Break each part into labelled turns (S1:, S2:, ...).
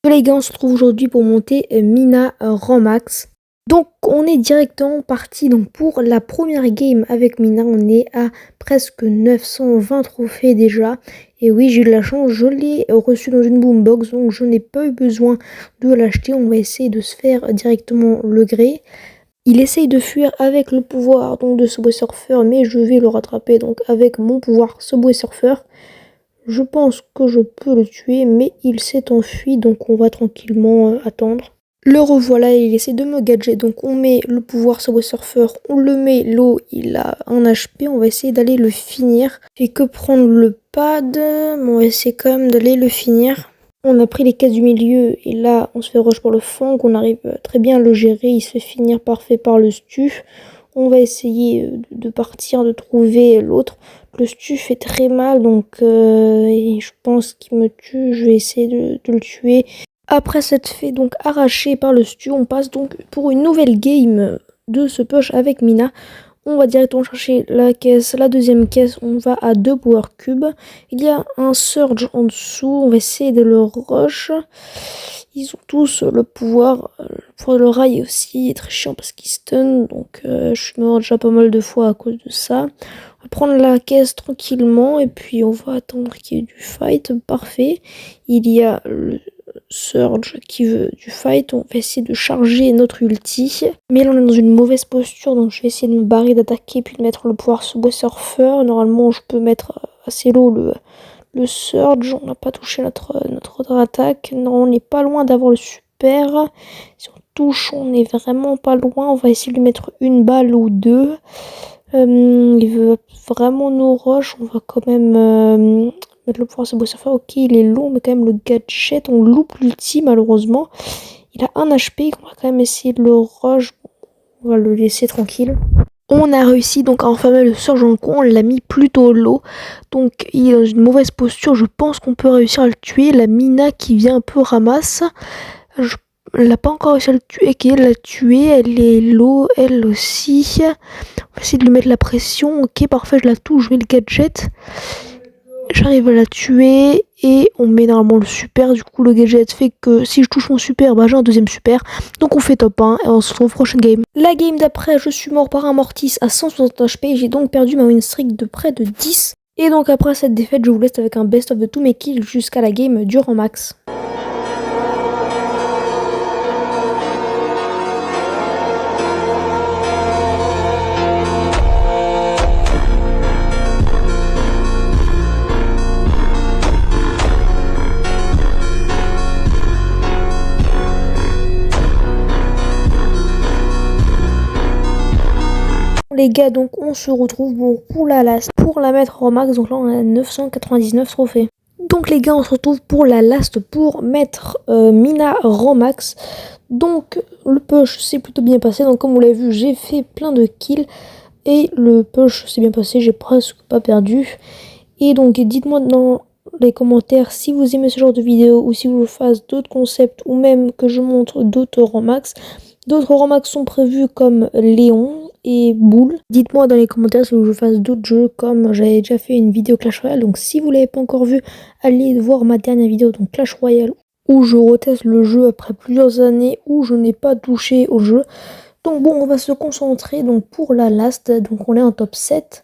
S1: Les gars, on se retrouve aujourd'hui pour monter Mina rang max. Donc on est directement parti pour la première game avec Mina. On est à presque 920 trophées déjà. Et oui, j'ai eu de la chance, je l'ai reçu dans une boombox, donc je n'ai pas eu besoin de l'acheter. On va essayer de se faire directement le gré. Il essaye de fuir avec le pouvoir de Subway Surfer, mais je vais le rattraper donc avec mon pouvoir Subway Surfer. Je pense que je peux le tuer, mais il s'est enfui, donc on va tranquillement attendre. Le revoilà, il essaie de me gadget, donc on met le pouvoir Subway Surfer, on le met l'eau, il a un HP, on va essayer d'aller le finir. Fait que prendre le pad, mais on va essayer quand même d'aller le finir. On a pris les cases du milieu, et là on se fait rush pour le fang, on arrive très bien à le gérer, il se fait finir parfait par le stu. On va essayer de partir, de trouver l'autre. Le stu fait très mal, donc je pense qu'il me tue. Je vais essayer de le tuer. Après s'être fait donc arracher par le stu, on passe donc pour une nouvelle game de ce push avec Mina. On va directement chercher la caisse, la deuxième caisse, on va à 2 power cubes. Il y a un surge en dessous, on va essayer de le rush. Ils ont tous le pouvoir de le rail aussi est très chiant parce qu'il stun, donc je suis mort déjà pas mal de fois à cause de ça. On va prendre la caisse tranquillement et puis on va attendre qu'il y ait du fight, parfait. Il y a le Surge qui veut du fight, on va essayer de charger notre ulti, mais là on est dans une mauvaise posture, donc je vais essayer de me barrer d'attaquer puis de mettre le pouvoir Subway Surfer. Normalement je peux mettre assez low le Surge, on n'a pas touché notre autre attaque. Non, on n'est pas loin d'avoir le super, si on touche on est vraiment pas loin, on va essayer de lui mettre une balle ou deux. Il veut vraiment nous rush, on va quand même mettre le pouvoir Subway Surfer. Ok, il est long, mais quand même le gadget, on loupe l'ulti malheureusement. Il a 1 HP, on va quand même essayer de le rush. On va le laisser tranquille. On a réussi donc à enfermer le Surge en con, on l'a mis plutôt low. Donc il est dans une mauvaise posture, je pense qu'on peut réussir à le tuer. La Mina qui vient un peu ramasse. Elle n'a pas encore réussi à le tuer, elle l'a tué, elle est low, elle aussi. On va essayer de lui mettre la pression. Ok, parfait, je la touche, je mets le gadget. J'arrive à la tuer et on met normalement le super. Du coup, le gadget fait que si je touche mon super, j'ai un deuxième super. Donc on fait top 1 et on se retrouve prochaine game. La game d'après, je suis mort par un Mortis à 160 HP. J'ai donc perdu ma win streak de près de 10. Et donc après cette défaite, je vous laisse avec un best of de tous mes kills jusqu'à la game du rang max. Les gars, donc on se retrouve pour la last, pour la mettre en max. Donc là on a 999 trophées. Donc les gars, on se retrouve pour la last pour mettre Mina rang max. Donc le push s'est plutôt bien passé. Donc comme vous l'avez vu, j'ai fait plein de kills et le push s'est bien passé. J'ai presque pas perdu. Et donc dites-moi dans les commentaires si vous aimez ce genre de vidéo ou si je fasse d'autres concepts ou même que je montre d'autres rangs max. D'autres rangs max sont prévus comme Léon et Boule. Dites-moi dans les commentaires si je fasse d'autres jeux comme j'avais déjà fait une vidéo Clash Royale. Donc si vous l'avez pas encore vu, allez voir ma dernière vidéo donc Clash Royale où je reteste le jeu après plusieurs années où je n'ai pas touché au jeu. Donc bon, on va se concentrer donc pour la last. Donc on est en top 7.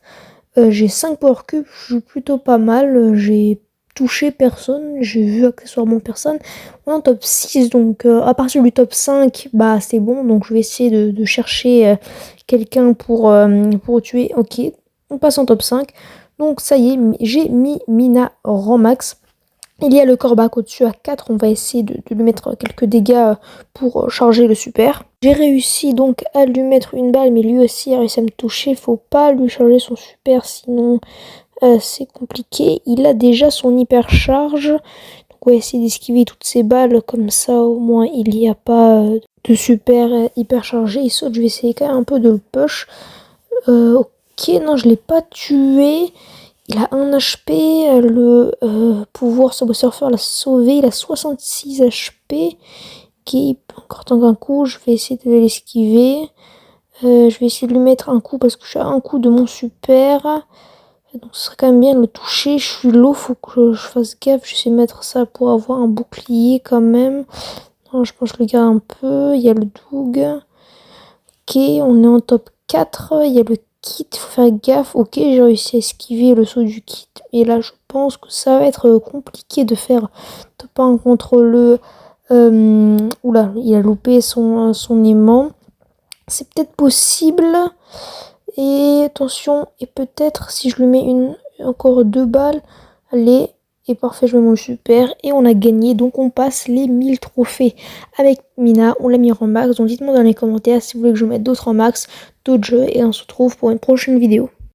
S1: J'ai 5 power cubes, je suis plutôt pas mal. J'ai touché personne, j'ai vu accessoirement personne. On est en top 6, donc à partir du top 5, c'est bon. Donc je vais essayer de chercher quelqu'un pour tuer. Ok, on passe en top 5. Donc ça y est, j'ai mis Mina rang max. Il y a le Corbac au-dessus à 4, on va essayer de lui mettre quelques dégâts pour charger le super. J'ai réussi donc à lui mettre une balle, mais lui aussi a réussi à me toucher. Faut pas lui charger son super, sinon c'est compliqué. Il a déjà son hyper charge, donc on va essayer d'esquiver toutes ces balles, comme ça au moins il n'y a pas de super hyper chargé. Il saute, je vais essayer quand même un peu de le push. Ok, non je l'ai pas tué. Il a 1 HP, le pouvoir Subway Surfer l'a sauvé, il a 66 HP. Qui encore tant qu'un coup, je vais essayer de l'esquiver. Je vais essayer de lui mettre un coup parce que je suis à un coup de mon super. Donc ce serait quand même bien de le toucher. Je suis low, faut que je fasse gaffe. Je vais mettre ça pour avoir un bouclier quand même. Non, je pense que je le garde un peu. Il y a le Doug. Ok, on est en top 4. Il y a le kit, faut faire gaffe. Ok, j'ai réussi à esquiver le saut du kit. Et là, je pense que ça va être compliqué de faire top 1 contre le... oula, il a loupé son aimant. C'est peut-être possible. Et attention, et peut-être si je lui mets encore 2 balles. Allez, et parfait, je mets mon super. Et on a gagné, donc on passe les 1000 trophées avec Mina. On l'a mis en max, donc dites-moi dans les commentaires si vous voulez que je mette d'autres en max, d'autres jeux. Et on se retrouve pour une prochaine vidéo.